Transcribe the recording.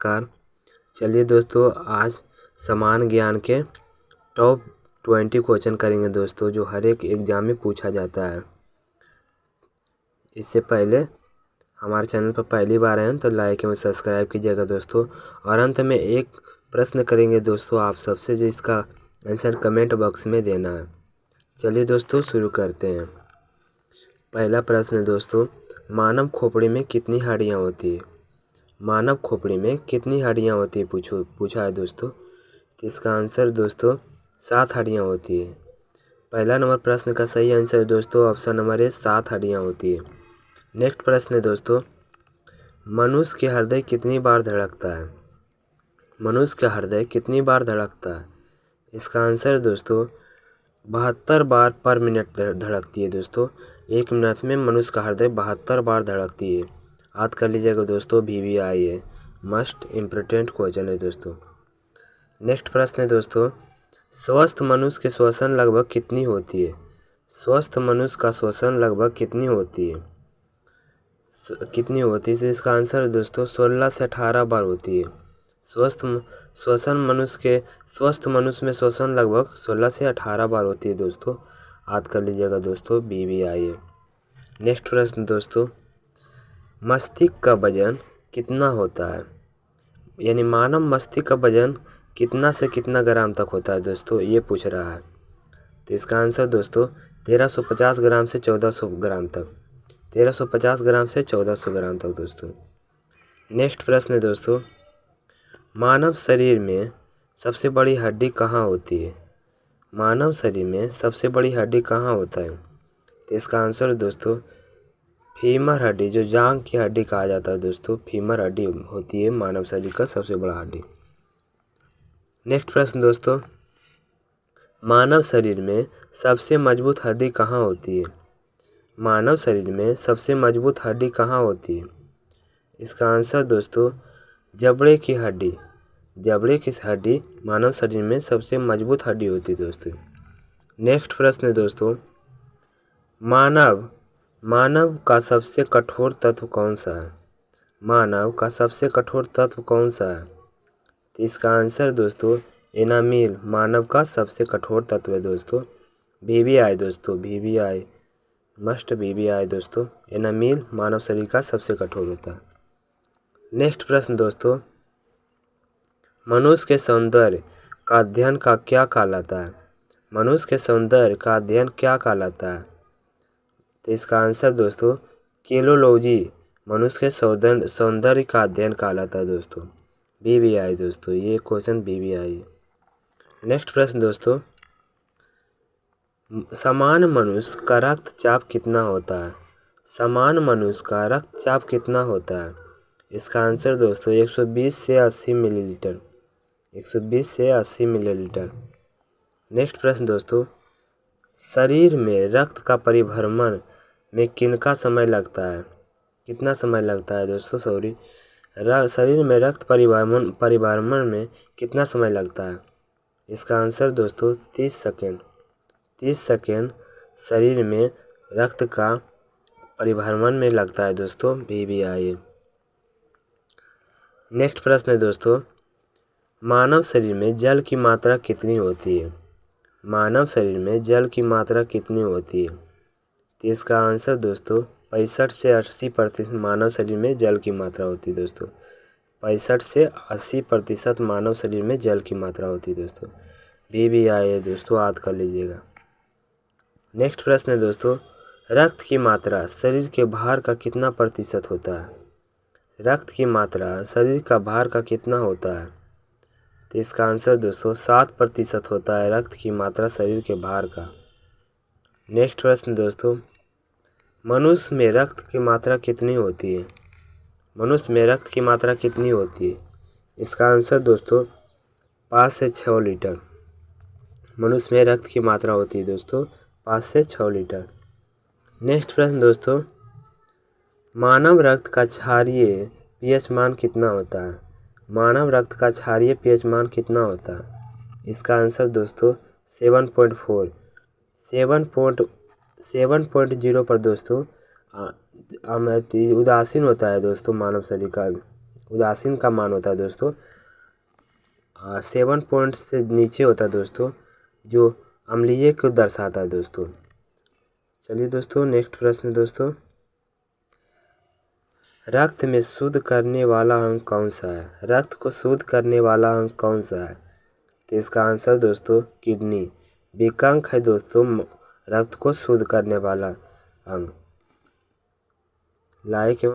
नमस्कार। चलिए दोस्तों, आज समान ज्ञान के टॉप 20 क्वेश्चन करेंगे दोस्तों, जो हर एक एग्ज़ाम में पूछा जाता है। इससे पहले हमारे चैनल पर पहली बार आए हैं तो लाइक एवं सब्सक्राइब कीजिएगा दोस्तों। और अंत में एक प्रश्न करेंगे दोस्तों आप सबसे, जो इसका आंसर कमेंट बॉक्स में देना है। चलिए दोस्तों शुरू करते हैं। पहला प्रश्न है दोस्तों, मानव खोपड़ी में कितनी हड्डियाँ होती है? मानव खोपड़ी में कितनी हड्डियाँ होती है पूछा है दोस्तों। तो इसका आंसर दोस्तों 7 हड्डियाँ होती है। पहला नंबर प्रश्न का सही आंसर दोस्तों ऑप्शन नंबर ए 7 हड्डियाँ होती है। नेक्स्ट प्रश्न है दोस्तों, मनुष्य के हृदय कितनी बार धड़कता है? मनुष्य का हृदय कितनी बार धड़कता है? इसका आंसर दोस्तों 72 बार पर मिनट धड़कती है दोस्तों। 1 मिनट में मनुष्य का हृदय 72 बार धड़कती है। याद कर लीजिएगा दोस्तों, VVI है, मस्ट इम्पोर्टेंट क्वेश्चन है दोस्तों। नेक्स्ट प्रश्न है दोस्तों, स्वस्थ मनुष्य के श्वसन लगभग कितनी होती है? स्वस्थ मनुष्य का श्वसन लगभग कितनी होती है? तो इसका आंसर दोस्तों 16 से 18 बार होती है। स्वस्थ मनुष्य में श्वसन लगभग 16 से 18 बार होती है दोस्तों। याद कर लीजिएगा दोस्तों, VVI है। नेक्स्ट प्रश्न दोस्तों, मस्तिष्क का वजन कितना होता है? यानी मानव मस्तिष्क का वजन कितना से कितना ग्राम तक होता है दोस्तों, ये पूछ रहा है। तो इसका आंसर दोस्तों 1350 ग्राम से 1400 ग्राम तक। 1350 ग्राम से 1400 ग्राम तक दोस्तों। नेक्स्ट प्रश्न है दोस्तों, मानव शरीर में सबसे बड़ी हड्डी कहाँ होती है? मानव शरीर में सबसे बड़ी हड्डी कहाँ होता है? तो इसका आंसर दोस्तों फीमर हड्डी, जो जांघ की हड्डी कहा जाता है दोस्तों, फीमर हड्डी होती है मानव शरीर का सबसे बड़ा हड्डी। नेक्स्ट प्रश्न दोस्तों, मानव शरीर में सबसे मजबूत हड्डी कहाँ होती है? मानव शरीर में सबसे मजबूत हड्डी कहाँ होती है? इसका आंसर दोस्तों जबड़े की हड्डी। जबड़े की हड्डी मानव शरीर में सबसे मजबूत हड्डी होती है दोस्तों। नेक्स्ट प्रश्न है दोस्तों, मानव का सबसे कठोर तत्व कौन सा है? मानव का सबसे कठोर तत्व कौन सा है? तो इसका आंसर दोस्तों एनामिल मानव का सबसे कठोर तत्व है दोस्तों। VVI दोस्तों, VVI मस्ट VVI दोस्तों, एनामिल मानव शरीर का सबसे कठोर होता है। नेक्स्ट प्रश्न दोस्तों, मनुष्य के सौंदर्य का अध्ययन का क्या कहलाता है? मनुष्य के सौंदर्य का अध्ययन क्या कहलाता है? तो इसका आंसर दोस्तों केलोलॉजी मनुष्य के सौंदर्य का अध्ययन कहलाता है दोस्तों। VVI दोस्तों, ये क्वेश्चन VVI है। नेक्स्ट प्रश्न दोस्तों, समान मनुष्य का रक्तचाप कितना होता है? समान मनुष्य का रक्तचाप कितना होता है? इसका आंसर दोस्तों 120 से 80 मिलीलीटर। 120 से 80 मिलीलीटर। नेक्स्ट प्रश्न दोस्तों, शरीर में रक्त का परिभ्रमण में कितना समय लगता है? कितना समय लगता है दोस्तों? शरीर में रक्त परिभ्रमण में कितना समय लगता है? इसका आंसर दोस्तों 30 सेकेंड। 30 सेकेंड शरीर में रक्त का परिभ्रमण में लगता है दोस्तों, VVI। नेक्स्ट प्रश्न है दोस्तों, मानव शरीर में जल की मात्रा कितनी होती है? मानव शरीर में जल की मात्रा कितनी होती है? तो इसका आंसर दोस्तों 65 से 80% मानव शरीर में जल की मात्रा होती है दोस्तों। 65 से 80% मानव शरीर में जल की मात्रा होती है दोस्तों। VVI है दोस्तों, याद कर लीजिएगा। नेक्स्ट प्रश्न है दोस्तों, रक्त की मात्रा शरीर के भार का कितना प्रतिशत होता है? रक्त की मात्रा शरीर का भार का कितना होता है? तो इसका आंसर दोस्तों 7% होता है रक्त की मात्रा शरीर के भार का। नेक्स्ट प्रश्न दोस्तों, मनुष्य में रक्त की मात्रा कितनी होती है? मनुष्य में रक्त की मात्रा कितनी होती है? इसका आंसर दोस्तों 5 से 6 लीटर। मनुष्य में रक्त की मात्रा होती है दोस्तों 5 से 6 लीटर। नेक्स्ट प्रश्न दोस्तों, मानव रक्त का क्षारीय pH मान कितना होता है? मानव रक्त का क्षारीय pH मान कितना होता है? इसका आंसर दोस्तों 7.4। 7.0 पर दोस्तों उदासीन होता है दोस्तों, मानव शरीर का उदासीन का मान होता है दोस्तों 7 पॉइंट से नीचे होता है दोस्तों, जो अम्लीय को दर्शाता है दोस्तों। चलिए दोस्तों नेक्स्ट प्रश्न दोस्तों, रक्त में शुद्ध करने वाला अंग कौन सा है? रक्त को शुद्ध करने वाला अंग कौन सा है? तो इसका आंसर दोस्तों किडनी। विकल्प है दोस्तों रक्त को शुद्ध करने वाला अंग। लाइक